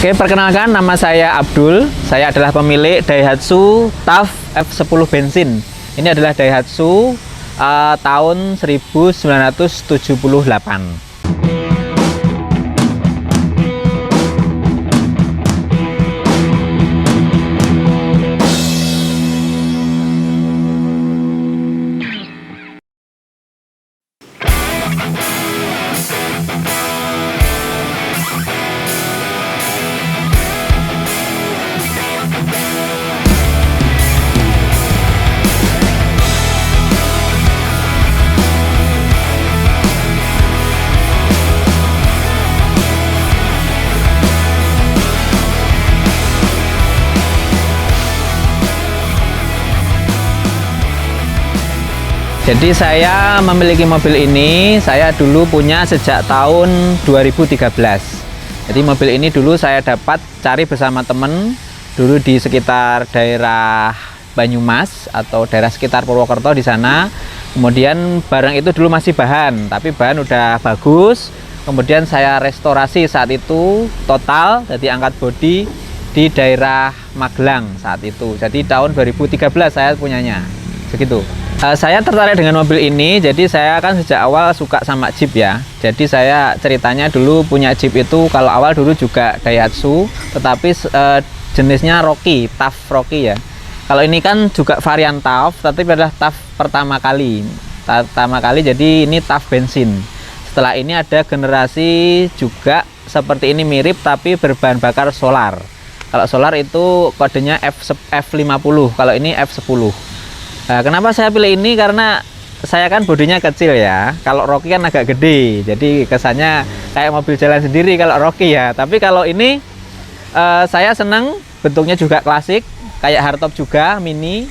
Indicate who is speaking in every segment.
Speaker 1: Oke, perkenalkan, nama saya Abdul. Saya adalah pemilik Daihatsu TAF F10 bensin. Ini adalah Daihatsu tahun 1978. Jadi saya memiliki mobil ini, saya dulu punya sejak tahun 2013. Jadi mobil ini dulu saya dapat cari bersama temen dulu di sekitar daerah Banyumas atau daerah sekitar Purwokerto di sana. Kemudian barang itu dulu masih bahan, tapi bahan udah bagus. Kemudian saya restorasi saat itu total, jadi angkat bodi di daerah Magelang saat itu. Jadi tahun 2013 saya punyanya, segitu. Saya tertarik dengan mobil ini, jadi saya kan sejak awal suka sama Jeep ya. Jadi saya ceritanya dulu punya Jeep itu, kalau awal dulu juga Daihatsu, tetapi jenisnya Rocky, TAF Rocky ya. Kalau ini kan juga varian TAF, tapi adalah TAF pertama kali. Jadi ini TAF bensin. Setelah ini ada generasi juga seperti ini mirip, tapi berbahan bakar solar. Kalau solar itu kodenya F50, kalau ini F10. Nah, kenapa saya pilih ini? Karena saya kan bodinya kecil ya. Kalau Rocky kan agak gede, jadi kesannya kayak mobil jalan sendiri kalau Rocky ya. Tapi kalau ini saya senang, bentuknya juga klasik, kayak hardtop juga, mini.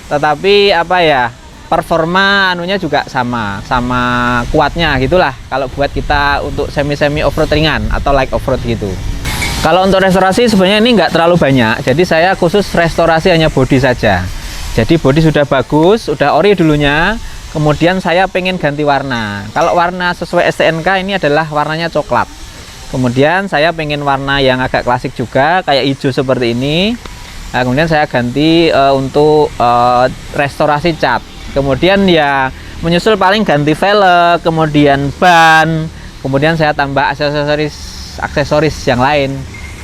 Speaker 1: Tetapi apa ya, performa anunya juga sama kuatnya gitulah. Kalau buat kita untuk semi off-road ringan atau light off-road gitu. Kalau untuk restorasi sebenarnya ini nggak terlalu banyak. Jadi saya khusus restorasi hanya bodi saja. Jadi bodi sudah bagus, sudah ori dulunya. Kemudian saya pengen ganti warna. Kalau warna sesuai STNK ini adalah warnanya coklat. Kemudian saya pengen warna yang agak klasik juga, kayak hijau seperti ini. Nah, kemudian saya ganti untuk restorasi cat. Kemudian ya menyusul paling ganti velg, kemudian ban. Kemudian saya tambah aksesoris yang lain,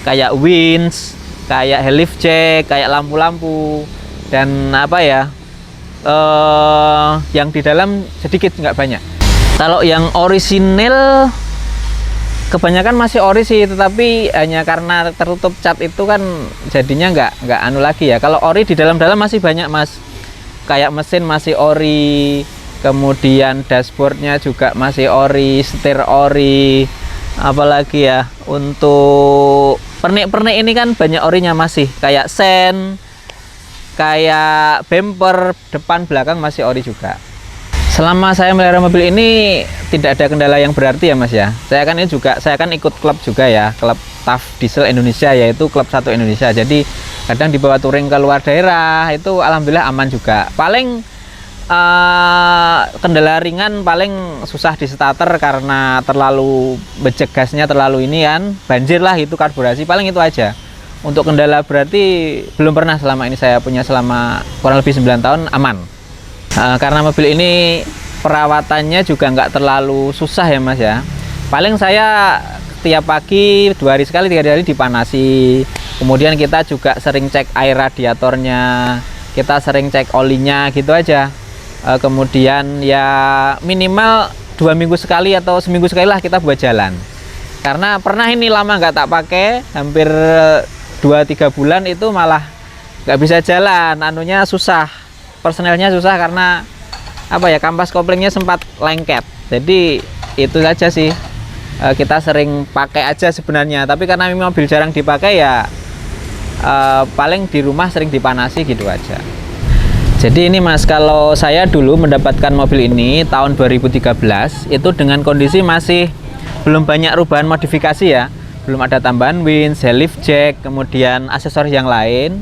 Speaker 1: kayak winch, kayak helix jack, kayak lampu-lampu. Dan apa ya, yang di dalam sedikit, nggak banyak. Kalau yang orisinil kebanyakan masih ori sih, tetapi hanya karena tertutup cat itu kan jadinya nggak anu lagi ya. Kalau ori di dalam masih banyak mas, kayak mesin masih ori, kemudian dashboardnya juga masih ori, setir ori, apalagi ya, untuk pernik-pernik ini kan banyak orinya masih, kayak sen, kayak bumper depan belakang masih ori juga. Selama saya melihara mobil ini tidak ada kendala yang berarti ya mas ya. Saya kan ikut klub juga ya, klub TAF Diesel Indonesia, yaitu klub 1 Indonesia. Jadi kadang dibawa touring ke luar daerah itu alhamdulillah aman juga. Paling kendala ringan paling susah di starter karena terlalu bejek, gasnya terlalu ini kan, banjir lah itu, karburasi, paling itu aja. Untuk kendala berarti belum pernah selama ini saya punya, selama kurang lebih 9 tahun aman. Karena mobil ini perawatannya juga nggak terlalu susah ya mas ya. Paling saya tiap pagi 2 hari sekali, 3 hari dipanasi. Kemudian kita juga sering cek air radiatornya, kita sering cek olinya gitu aja. Kemudian ya minimal 2 minggu sekali atau seminggu sekali lah kita buat jalan. Karena pernah ini lama nggak tak pakai, hampir 2-3 bulan itu malah nggak bisa jalan, anunya susah, personelnya susah karena apa ya, kampas koplingnya sempat lengket. Jadi itu saja sih, kita sering pakai aja sebenarnya, tapi karena mobil jarang dipakai ya paling di rumah sering dipanasi gitu aja. Jadi ini mas, kalau saya dulu mendapatkan mobil ini tahun 2013 itu dengan kondisi masih belum banyak perubahan modifikasi ya. Belum ada tambahan winch, helix jack, kemudian aksesoris yang lain.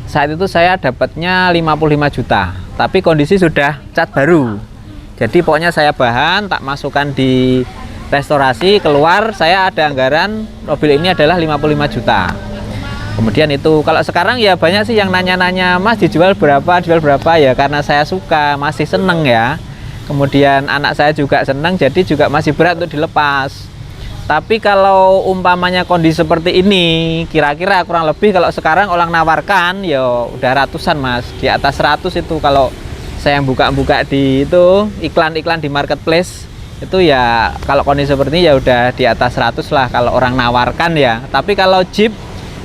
Speaker 1: Saat itu saya dapatnya 55 juta, tapi kondisi sudah cat baru. Jadi pokoknya saya bahan, tak masukkan di restorasi, keluar saya ada anggaran mobil ini adalah 55 juta. Kemudian itu kalau sekarang ya banyak sih yang nanya-nanya, Mas dijual berapa, jual berapa, ya karena saya suka, masih seneng ya. Kemudian anak saya juga seneng, jadi juga masih berat untuk dilepas. Tapi kalau umpamanya kondisi seperti ini, kira-kira kurang lebih kalau sekarang orang nawarkan ya udah ratusan Mas, di atas 100 itu kalau saya buka-buka di itu iklan-iklan di marketplace. Itu ya kalau kondisi seperti ini ya udah di atas 100 lah kalau orang nawarkan ya. Tapi kalau Jeep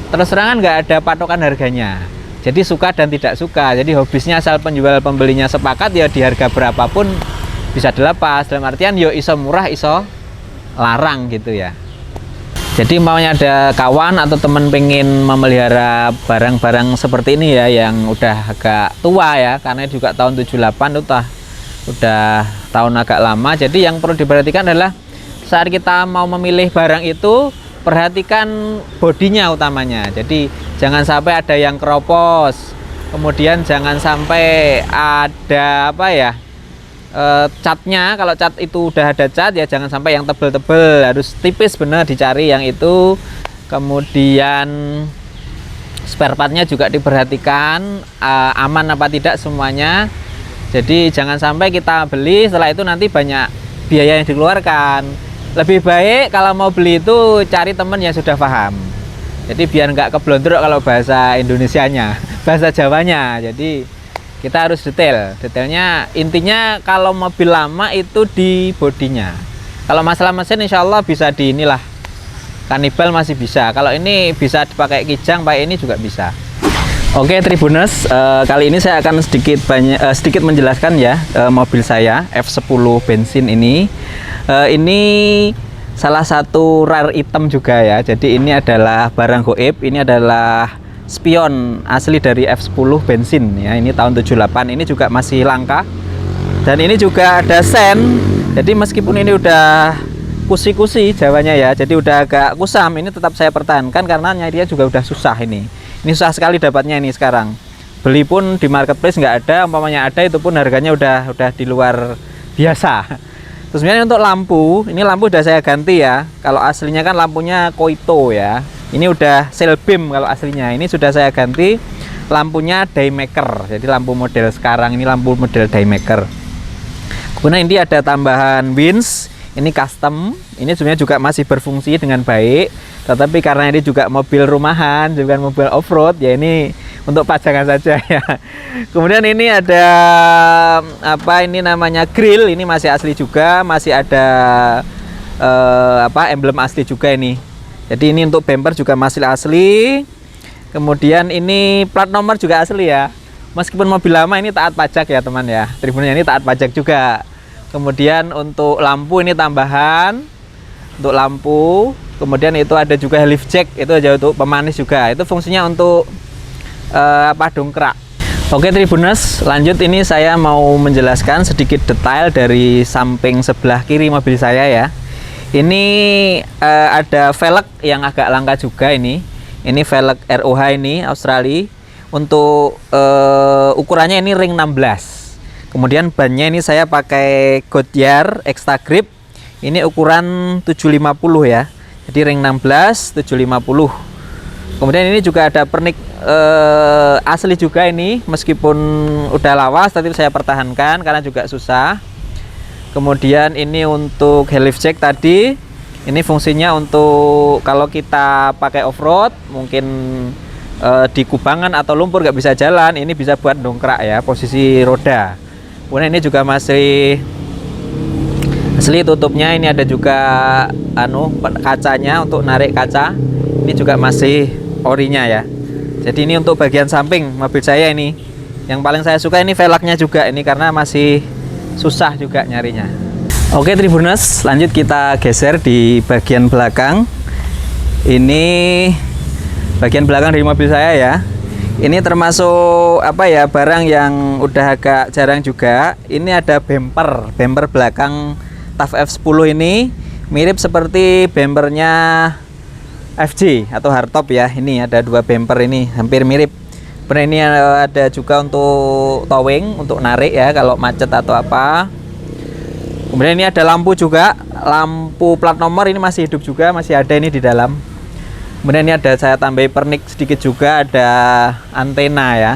Speaker 1: terus terang nggak ada patokan harganya, jadi suka dan tidak suka. Jadi habisnya asal penjual pembelinya sepakat ya di harga berapapun bisa dilepas, dalam artian yo iso murah iso larang gitu ya. Jadi maunya ada kawan atau temen pengen memelihara barang-barang seperti ini ya yang udah agak tua ya, karena juga tahun 78 udah tahun agak lama. Jadi yang perlu diperhatikan adalah saat kita mau memilih barang itu perhatikan bodinya utamanya. Jadi jangan sampai ada yang keropos, kemudian jangan sampai ada apa ya, catnya. Kalau cat itu udah ada cat ya jangan sampai yang tebel-tebel, harus tipis bener dicari yang itu. Kemudian spare partnya juga diperhatikan aman apa tidak semuanya. Jadi jangan sampai kita beli setelah itu nanti banyak biaya yang dikeluarkan. Lebih baik kalau mau beli itu cari temen yang sudah paham. Jadi biar nggak keblondrok kalau bahasa Indonesianya, bahasa Jawanya. Jadi kita harus detailnya. Intinya kalau mobil lama itu di bodinya. Kalau masalah mesin insya Allah bisa di inilah, kanibal masih bisa. Kalau ini bisa dipakai kijang, pakai ini juga bisa. Oke Tribuners, kali ini saya akan sedikit menjelaskan ya mobil saya F10 bensin ini. Ini salah satu rare item juga ya. Jadi ini adalah barang goib. Ini adalah spion asli dari F10 bensin ya. Ini tahun 78. Ini juga masih langka. Dan ini juga ada sen. Jadi meskipun ini udah kusi-kusi Jawanya ya, jadi udah agak kusam, ini tetap saya pertahankan karena nyarinya juga udah susah ini. Ini susah sekali dapatnya ini sekarang. Beli pun di marketplace nggak ada, umpamanya ada itu pun harganya udah di luar biasa. Terus sebenarnya untuk lampu, ini lampu udah saya ganti ya. Kalau aslinya kan lampunya Koito ya. Ini udah sail beam kalau aslinya. Ini sudah saya ganti lampunya Daymaker. Jadi lampu model sekarang ini lampu model Daymaker. Kemudian ini ada tambahan winch. Ini custom. Ini sebenarnya juga masih berfungsi dengan baik. Tetapi karena ini juga mobil rumahan, juga mobil off-road, ya ini untuk pajangan saja ya. Kemudian ini ada apa ini namanya grill, ini masih asli juga, masih ada emblem asli juga ini. Jadi ini untuk bumper juga masih asli. Kemudian ini plat nomor juga asli ya. Meskipun mobil lama ini taat pajak ya teman ya. Tribunnya ini taat pajak juga. Kemudian untuk lampu ini tambahan untuk lampu. Kemudian itu ada juga helix jack, itu aja untuk pemanis juga. Itu fungsinya untuk dongkrak. Oke Tribuners, lanjut ini saya mau menjelaskan sedikit detail dari samping sebelah kiri mobil saya ya. Ini ada velg yang agak langka juga ini. Ini velg ROH ini Australia. Untuk ukurannya ini ring 16. Kemudian bannya ini saya pakai Goodyear Extra Grip. Ini ukuran 750 ya. Jadi ring 16 750. Kemudian ini juga ada pernik asli juga ini, meskipun udah lawas tapi saya pertahankan karena juga susah. Kemudian ini untuk helix jack tadi, ini fungsinya untuk kalau kita pakai off-road, mungkin di kubangan atau lumpur nggak bisa jalan, ini bisa buat dongkrak ya posisi roda. Kemudian ini juga masih asli tutupnya, ini ada juga kacanya untuk narik kaca, ini juga masih orinya ya. Jadi ini untuk bagian samping mobil saya ini yang paling saya suka ini velgnya juga ini karena masih susah juga nyarinya. Oke Tribuners, lanjut kita geser di bagian belakang. Ini bagian belakang dari mobil saya ya. Ini termasuk barang yang udah agak jarang juga. Ini ada bumper belakang TAF F10 ini mirip seperti bumpernya FJ atau hardtop ya. Ini ada dua bumper ini hampir mirip. Benar, ini ada juga untuk towing, untuk narik ya kalau macet atau apa. Kemudian ini ada lampu juga lampu plat nomor ini masih hidup juga, masih ada ini di dalam. Kemudian ini ada saya tambahin pernik sedikit juga, ada antena ya.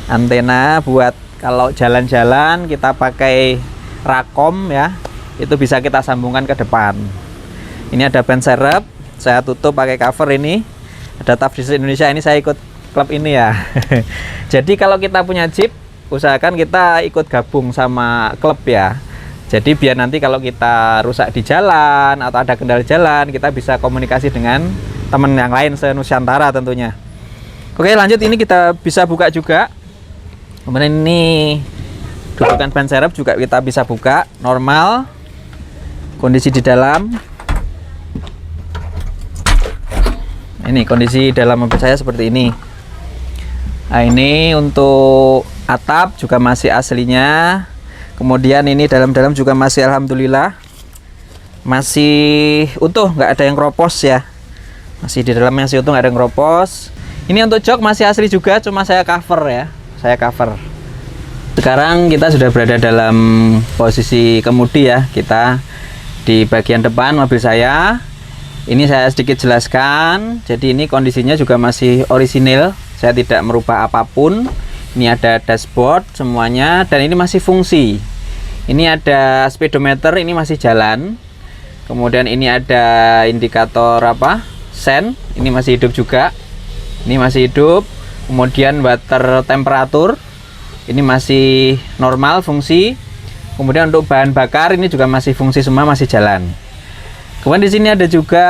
Speaker 1: Antena buat kalau jalan-jalan kita pakai rakom ya, itu bisa kita sambungkan ke depan. Ini ada ban serep, saya tutup pakai cover ini. Ada Tough Diesel Indonesia, ini saya ikut klub ini ya. Jadi kalau kita punya Jeep, usahakan kita ikut gabung sama klub ya. Jadi biar nanti kalau kita rusak di jalan atau ada kendala jalan, kita bisa komunikasi dengan teman yang lain se-Nusantara tentunya. Oke, lanjut, ini kita bisa buka juga. Kemudian ini dudukan ban serep juga kita bisa buka normal. Kondisi di dalam. Ini kondisi dalam mobil saya seperti ini. Nah, ini untuk atap juga masih aslinya. Kemudian ini dalam-dalam juga masih alhamdulillah masih utuh, nggak ada yang keropos ya. Masih di dalamnya masih utuh, nggak ada yang keropos. Ini untuk jok masih asli juga, cuma saya cover ya. Saya cover. Sekarang kita sudah berada dalam posisi kemudi ya. Kita di bagian depan mobil saya. Ini saya sedikit jelaskan. Jadi ini kondisinya juga masih orisinil. Saya tidak merubah apapun. Ini ada dashboard semuanya, dan ini masih fungsi. Ini ada speedometer, ini masih jalan. Kemudian ini ada indikator apa? Sen, ini masih hidup juga. Ini masih hidup. Kemudian water temperatur, ini masih normal fungsi. Kemudian untuk bahan bakar ini juga masih fungsi, semua masih jalan. Kemudian di sini ada juga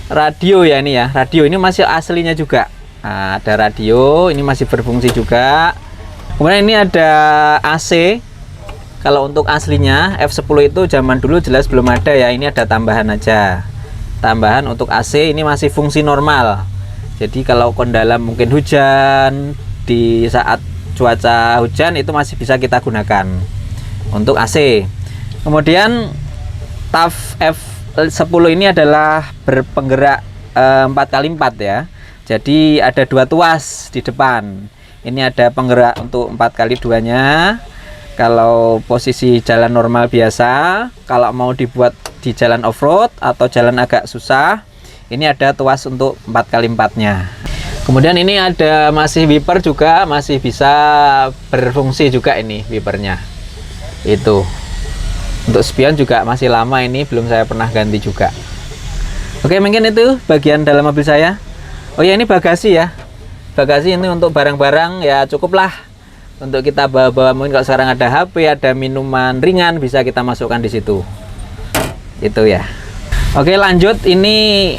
Speaker 1: radio ya, ini ya. Radio ini masih aslinya juga. Nah, ada radio, ini masih berfungsi juga. Kemudian ini ada AC. Kalau untuk aslinya F10 itu zaman dulu jelas belum ada ya. Ini ada tambahan aja. Tambahan untuk AC ini masih fungsi normal. Jadi kalau kendala mungkin hujan, di saat cuaca hujan itu masih bisa kita gunakan untuk AC. Kemudian TAF F10 ini adalah berpenggerak 4x4 ya. Jadi ada dua tuas di depan. Ini ada penggerak untuk 4x2 nya. Kalau posisi jalan normal biasa, kalau mau dibuat di jalan off-road atau jalan agak susah, ini ada tuas untuk 4x4 nya. Kemudian ini ada masih wiper juga, masih bisa berfungsi juga ini wipernya. Itu. Untuk spion juga masih lama, ini belum saya pernah ganti juga. Oke, mungkin itu bagian dalam mobil saya. Oh ya, ini bagasi ya. Bagasi ini untuk barang-barang ya cukuplah untuk kita bawa-bawa. Mungkin kalau sekarang ada HP, ada minuman ringan, bisa kita masukkan di situ. Itu ya. Oke, lanjut. Ini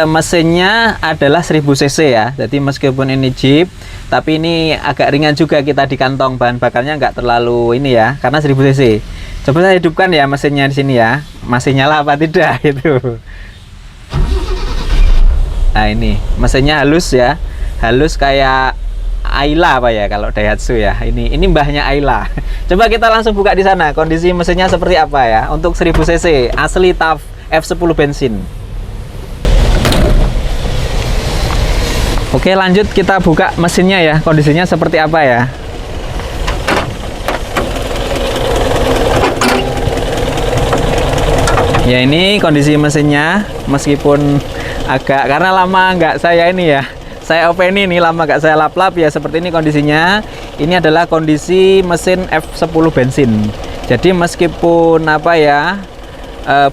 Speaker 1: mesinnya adalah 1000 cc ya. Jadi meskipun ini Jeep, tapi ini agak ringan juga kita di kantong. Bahan bakarnya nggak terlalu ini ya, karena 1000 cc. Coba saya hidupkan ya mesinnya di sini ya. Masih nyala apa tidak itu. Nah, ini mesinnya halus ya, halus kayak Ayla apa ya kalau Daihatsu ya. Ini mbahnya Ayla. Coba kita langsung buka di sana. Kondisi mesinnya seperti apa ya? Untuk 1000 cc asli TAF F10 bensin. Oke, lanjut kita buka mesinnya ya. Kondisinya seperti apa ya? Ya, ini kondisi mesinnya, meskipun agak karena lama nggak saya ini ya, saya open ini lama nggak saya lap-lap ya, seperti ini kondisinya. Ini adalah kondisi mesin F10 bensin. Jadi meskipun apa ya,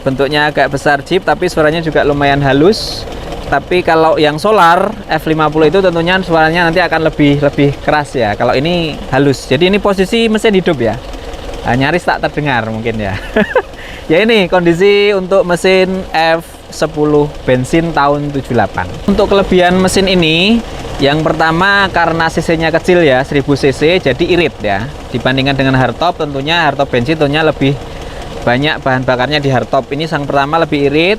Speaker 1: bentuknya agak besar Jeep, tapi suaranya juga lumayan halus. Tapi kalau yang solar F50 itu tentunya suaranya nanti akan lebih keras ya. Kalau ini halus. Jadi ini posisi mesin hidup ya. Nah, nyaris tak terdengar mungkin ya. Ya, ini kondisi untuk mesin F10 bensin tahun 78. Untuk kelebihan mesin ini, yang pertama karena cc-nya kecil ya, 1000 cc, jadi irit ya. Dibandingkan dengan hardtop, tentunya hardtop bensin tentunya lebih banyak bahan bakarnya di hardtop. Ini yang pertama lebih irit.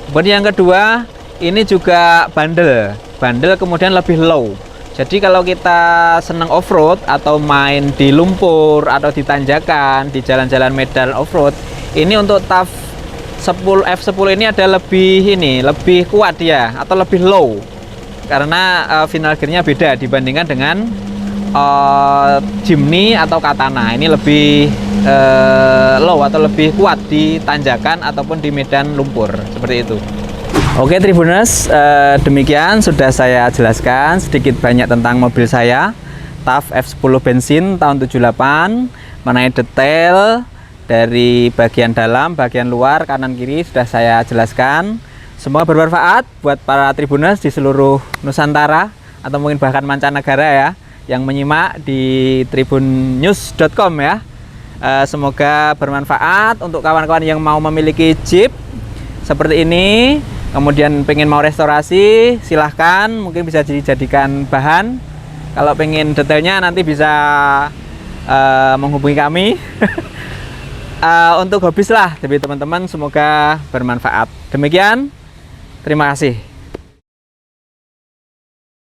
Speaker 1: Kemudian yang kedua, ini juga bandel kemudian lebih low. Jadi kalau kita senang off-road atau main di lumpur atau di tanjakan, di jalan-jalan medan off-road, ini untuk TAF F10 ini ada lebih kuat ya, atau lebih low. Karena final gearnya beda dibandingkan dengan Jimny atau Katana. Ini lebih low atau lebih kuat di tanjakan ataupun di medan lumpur seperti itu. Oke Tribuners, demikian sudah saya jelaskan sedikit banyak tentang mobil saya TAF F10 bensin tahun 78, mengenai detail dari bagian dalam, bagian luar, kanan kiri sudah saya jelaskan. Semoga bermanfaat buat para Tribuners di seluruh Nusantara atau mungkin bahkan mancanegara ya, yang menyimak di tribunnews.com ya. Semoga bermanfaat untuk kawan-kawan yang mau memiliki Jeep seperti ini, kemudian pengen mau restorasi, silahkan, mungkin bisa dijadikan bahan. Kalau pengen detailnya nanti bisa menghubungi kami. Untuk hobis lah, jadi teman-teman, semoga bermanfaat. Demikian, terima kasih.